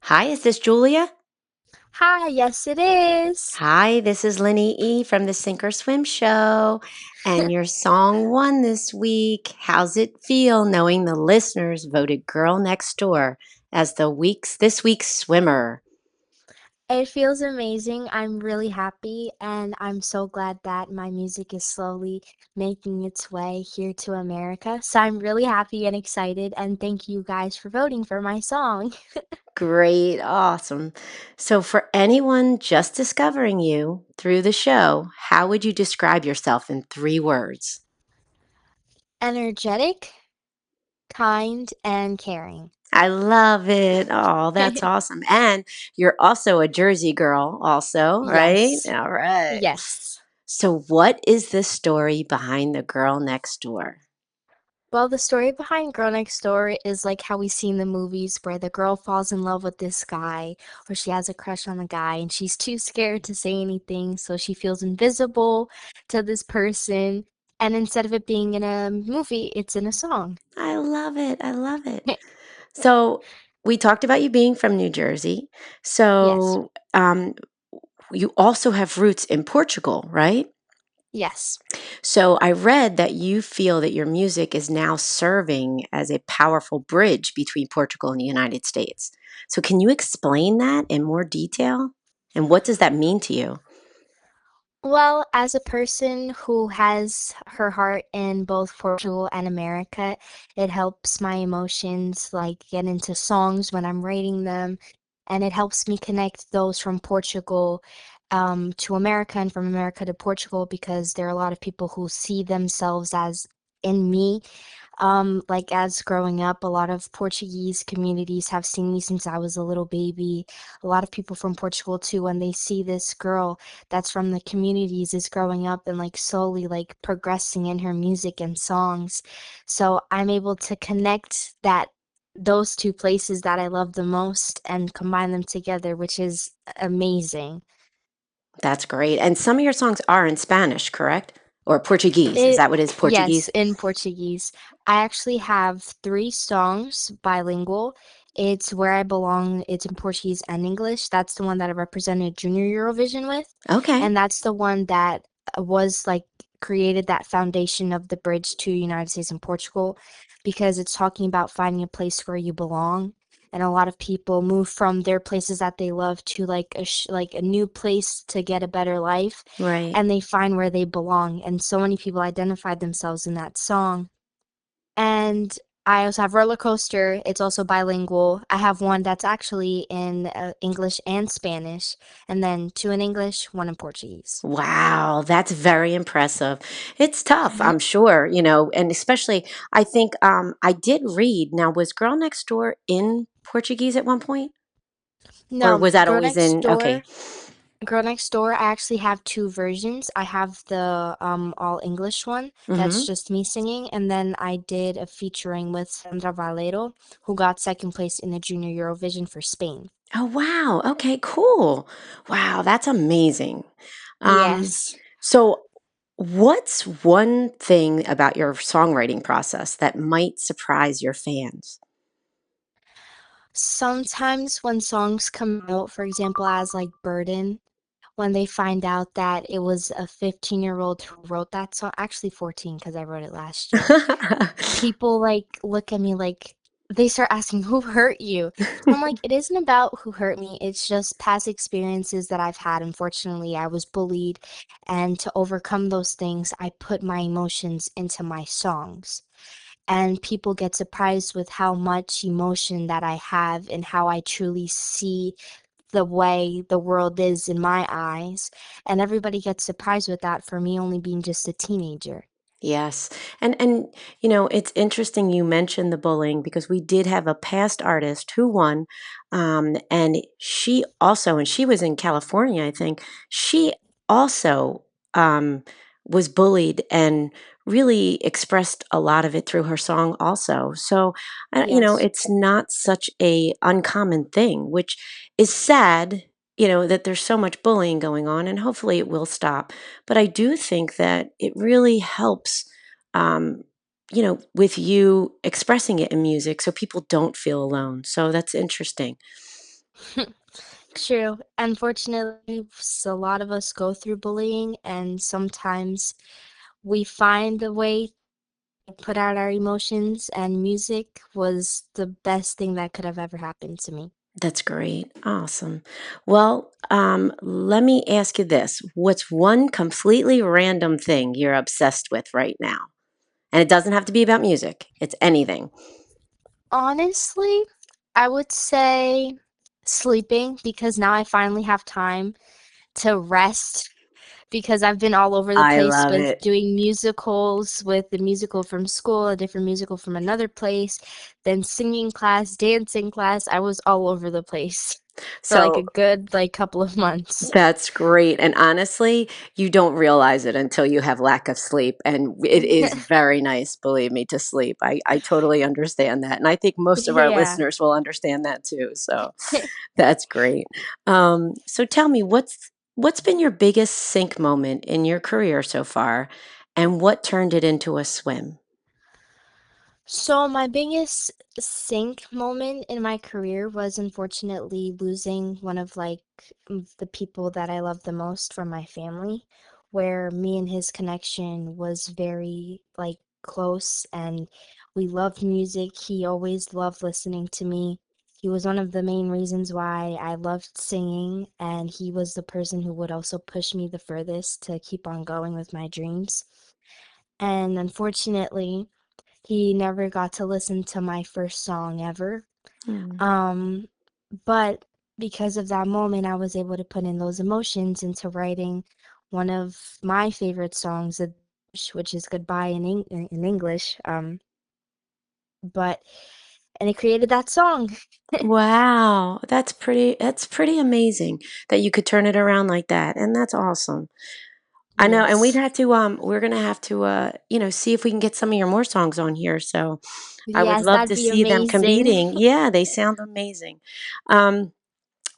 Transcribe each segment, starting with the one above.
Hi, is this Julia? Hi, yes it is. Hi, this is Lenny E from the SinkorSwimShow. And your song won this week. How's it feel knowing the listeners voted Girl Next Door as this week's swimmer? It feels amazing. I'm really happy and I'm so glad that my music is slowly making its way here to America. So I'm really happy and excited and thank you guys for voting for my song. Great, awesome. So, for anyone just discovering you through the show, how would you describe yourself in 3 words? Energetic, kind, and caring. I love it. Oh, that's awesome. And you're also a Jersey girl, also, right? Yes. All right. Yes. So, what is the story behind the girl next door? Well, the story behind Girl Next Door is like how we see in the movies where the girl falls in love with this guy or she has a crush on the guy and she's too scared to say anything, so she feels invisible to this person. And instead of it being in a movie, it's in a song. I love it. I love it. So, we talked about you being from New Jersey. Yes. So, you also have roots in Portugal, right? Yes. So, I read that you feel that your music is now serving as a powerful bridge between Portugal and the United States. So, can you explain that in more detail? And what does that mean to you? Well, as a person who has her heart in both Portugal and America, it helps my emotions like get into songs when I'm writing them, and it helps me connect those from Portugal to America and from America to Portugal because there are a lot of people who see themselves as in me. Like as growing up, a lot of Portuguese communities have seen me since I was a little baby. A lot of people from Portugal too, when they see this girl that's from the communities is growing up and like slowly like progressing in her music and songs. So I'm able to connect that those two places that I love the most and combine them together, which is amazing. That's great. And some of your songs are in Spanish, correct? Or Portuguese. Is It, that what it is? yes, Portuguese? in Portuguese. I actually have three songs bilingual. It's Where I Belong, it's in Portuguese and English. That's the one that I represented Junior Eurovision with. Okay. And that's the one that was like created that foundation of the bridge to United States and Portugal because it's talking about finding a place where you belong. And a lot of people move from their places that they love to like like a new place to get a better life, Right. and they find where they belong. And so many people identified themselves in that song. And I also have Roller Coaster. It's also bilingual. I have one that's actually in English and Spanish, and then two in English, one in Portuguese. Wow, that's very impressive. It's tough, I'm sure, and especially I think I did read. Now, was Girl Next Door in Portuguese at one point? Or No, was that always in okay. Girl Next Door, I actually have two versions. I have the all English one that's Mhm. just me singing, and then I did a featuring with Sandra Valero, who got second place in the Junior Eurovision for Spain. Oh, wow. Okay, cool. Wow, that's amazing. Um, Yes. so what's one thing about your songwriting process that might surprise your fans? Sometimes when songs come out, for example, as like Burden, when they find out that it was a 15-year-old who wrote that song, actually 14 because I wrote it last year, people like look at me like they start asking, "Who hurt you?" I'm like, it isn't about who hurt me. It's just past experiences that I've had. Unfortunately, I was bullied, and to overcome those things, I put my emotions into my songs. And people get surprised with how much emotion that I have and how I truly see the way the world is in my eyes. And everybody gets surprised with that for me only being just a teenager. Yes. And it's interesting you mentioned the bullying because we did have a past artist who won. And she was in California, I think. She also was bullied and really expressed a lot of it through her song also. So, Yes. it's not such a uncommon thing, which is sad, that there's so much bullying going on, and hopefully it will stop. But I do think that it really helps, with you expressing it in music so people don't feel alone. So that's interesting. True. Unfortunately, a lot of us go through bullying, and sometimes we find a way to put out our emotions, and music was the best thing that could have ever happened to me. That's great. Awesome. Well, let me ask you this. What's one completely random thing you're obsessed with right now? And it doesn't have to be about music, it's anything. Honestly, I would say sleeping because now I finally have time to rest because I've been all over the I place love with it. doing musicals, with the musical from school, a different musical from another place, then singing class, dancing class. I was all over the place for like a So good like couple of months. that's great. And honestly, you don't realize it until you have lack of sleep. And it is very nice, believe me, to sleep. I totally understand that. And I think most of our Yeah. listeners will understand that too. So that's great. So tell me, what's been your biggest sync moment in your career so far, and what turned it into a swim? So my biggest sink moment in my career was unfortunately losing one of the people that I love the most from my family, where me and his connection was very like close and we loved music. He always loved listening to me. He was one of the main reasons why I loved singing, and he was the person who would also push me the furthest to keep on going with my dreams. And unfortunately, he never got to listen to my first song ever. Hmm. Um, but because of that moment, I was able to put in those emotions into writing one of my favorite songs, which is Goodbye in English. But and it created that song. Wow, that's pretty amazing that you could turn it around like that. And that's awesome. I know, and we'd Yes. have to we're gonna have to see if we can get some of your more songs on here. So I would Yes, love that'd to be see them amazing. competing. Yeah, they sound amazing. Um,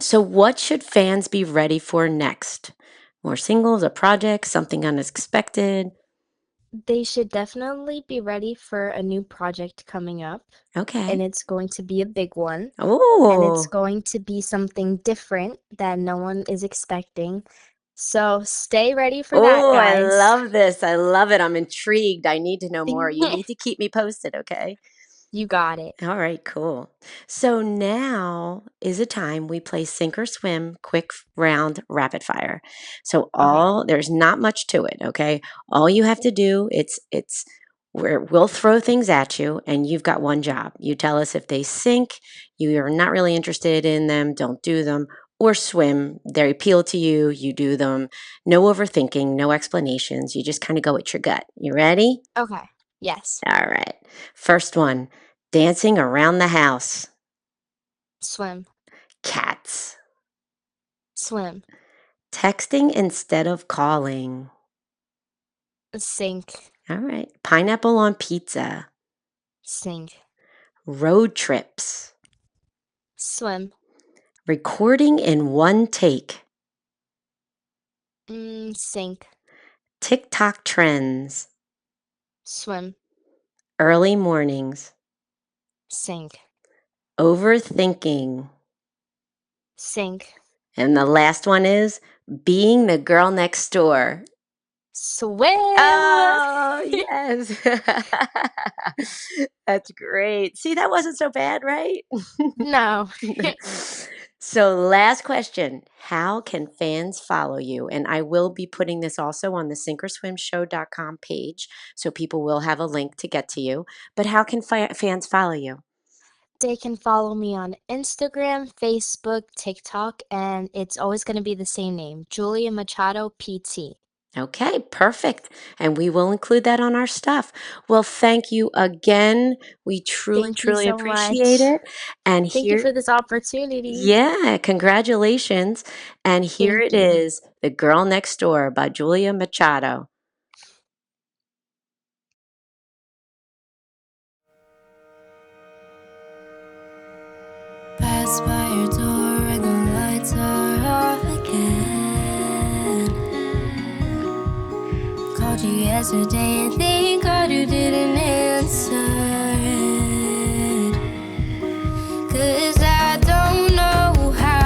so what should fans be ready for next? More singles, a project, something unexpected? They should definitely be ready for a new project coming up, and Okay. it's going to be a big one. And it's Oh, going to be something different that no one is expecting. So stay ready for that, oh, I guys. love this. I love it. I'm intrigued. I need to know more. You need to keep me posted, okay? You got it. All right, cool. So now is a time we play sink or swim quick round rapid fire. So Okay. all there's not much to it, okay? All you have to do we'll throw things at you and you've got one job. You tell us if they sink, you're not really interested in them, don't do them, or swim, they appeal to you, you do them. No overthinking, no explanations. You just kind of go with your gut. You ready? Okay. Yes. All right. First one, dancing around the house. Swim. Cats. Swim. Texting instead of calling. Sink. All right. Pineapple on pizza. Sink. Road trips. Swim. Recording in one take. Sink. TikTok trends. Swim. Early mornings. Sink. Overthinking. Sink. And the last one is being the girl next door. Swim. Oh, yes. That's great. See, that wasn't so bad, right? No. So, last question. How can fans follow you? And I will be putting this also on the SinkorSwimShow.com page, so people will have a link to get to you. But how can fans follow you? They can follow me on Instagram, Facebook, TikTok, and it's always going to be the same name, Julia Machado PT. Okay, perfect. And we will include that on our stuff. Well, thank you again. We truly, Thank you truly so appreciate much. it. And Thank you here, for this opportunity. yeah, congratulations. And here Thank it you. is The Girl Next Door by Julia Machado. Pass by your door and the lights are off again. Called you yesterday and thank God you didn't answer it. 'Cause I don't know how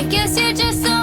I guess you're just so